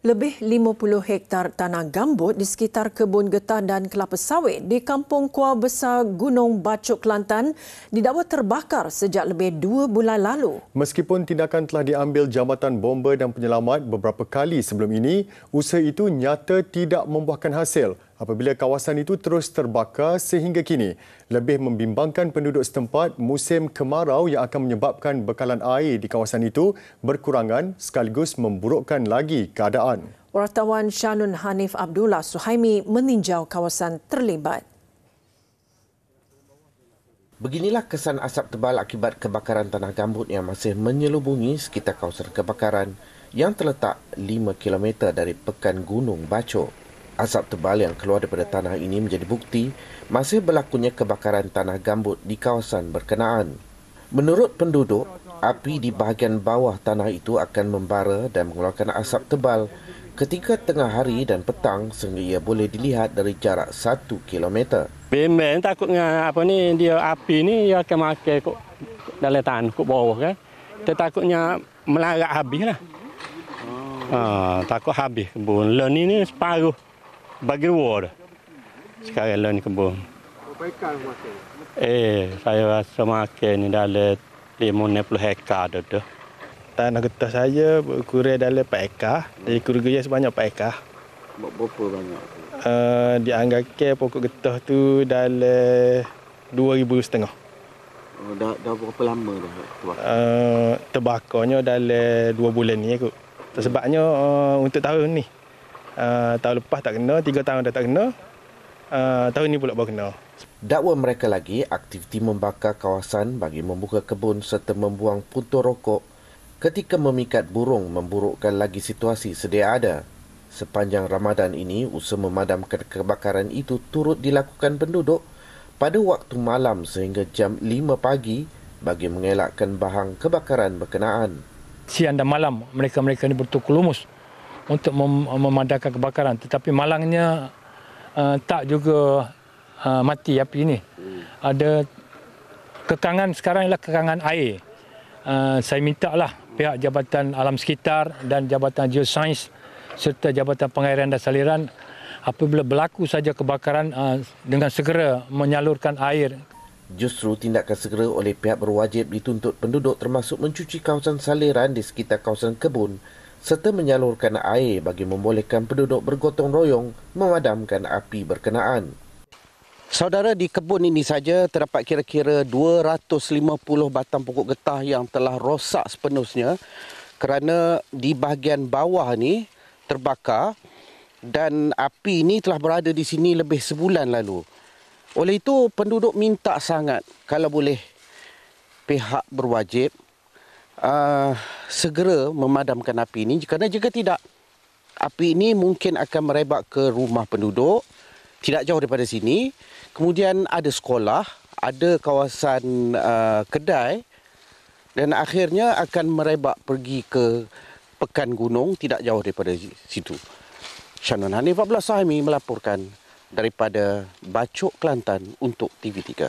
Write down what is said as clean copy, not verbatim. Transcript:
Lebih 50 hektar tanah gambut di sekitar kebun getah dan kelapa sawit di Kampung Kuar Besar Gunung Bachok, Kelantan didakwa terbakar sejak lebih 2 bulan lalu. Meskipun tindakan telah diambil Jambatan Bomba dan Penyelamat beberapa kali sebelum ini, usaha itu nyata tidak membuahkan hasil apabila kawasan itu terus terbakar sehingga kini. Lebih membimbangkan penduduk setempat, musim kemarau yang akan menyebabkan bekalan air di kawasan itu berkurangan sekaligus memburukkan lagi keadaan. Wartawan Shanun Hanif Abdullah Suhaimi meninjau kawasan terlibat. Beginilah kesan asap tebal akibat kebakaran tanah gambut yang masih menyelubungi sekitar kawasan kebakaran yang terletak 5 km dari Pekan Gunung Bachok. Asap tebal yang keluar daripada tanah ini menjadi bukti masih berlakunya kebakaran tanah gambut di kawasan berkenaan. Menurut penduduk, api di bahagian bawah tanah itu akan membara dan mengeluarkan asap tebal ketika tengah hari dan petang sehingga ia boleh dilihat dari jarak 1 km. Bimbang takutnya dia api ni dia akan makan kok dalam tanah kok bawah kan. Kita takutnya melarat habislah. Takut habis kebun. Len ini separuh bagi dua dah. Sekarang len kebun. Berapa ekar makan? Saya rasa makan ni dalam 50 hektar dah. Tanah getah saya kurang dalam 4 ekar. Jadi kerugian sebanyak 4 ekar. Berapa banyak? Dianggarkan pokok getah tu dalam 2,500. Dah berapa lama dah terbakar? Terbakarnya dalam 2 bulan ni kot. Sebabnya untuk tahun ni. Tahun lepas tak kena, 3 tahun dah tak kena. Tahun ni pula baru kena. Dakwa mereka lagi aktiviti membakar kawasan bagi membuka kebun serta membuang puntung rokok ketika memikat burung memburukkan lagi situasi sedia ada. Sepanjang Ramadan ini, usaha memadamkan kebakaran itu turut dilakukan penduduk pada waktu malam sehingga jam 5 pagi bagi mengelakkan bahang kebakaran berkenaan. Siang dan malam mereka-mereka ini bertukar lumus untuk memadamkan kebakaran, tetapi malangnya tak juga mati api ini. Ada kekangan sekarang ialah kekangan air. Saya mintalah pihak Jabatan Alam Sekitar dan Jabatan Geosains serta Jabatan Pengairan dan Saliran apabila berlaku saja kebakaran dengan segera menyalurkan air. Justru tindakan segera oleh pihak berwajib dituntut penduduk termasuk mencuci kawasan saliran di sekitar kawasan kebun serta menyalurkan air bagi membolehkan penduduk bergotong royong memadamkan api berkenaan. Saudara, di kebun ini saja terdapat kira-kira 250 batang pokok getah yang telah rosak sepenuhnya kerana di bahagian bawah ni terbakar dan api ini telah berada di sini lebih sebulan lalu. Oleh itu, penduduk minta sangat kalau boleh pihak berwajib segera memadamkan api ini kerana jika tidak, api ini mungkin akan merebak ke rumah penduduk tidak jauh daripada sini. Kemudian ada sekolah, ada kawasan kedai dan akhirnya akan merebak pergi ke Pekan Gunung tidak jauh daripada situ. Shanun Hanif Abdullah Suhaimi melaporkan daripada Bachok, Kelantan untuk TV3.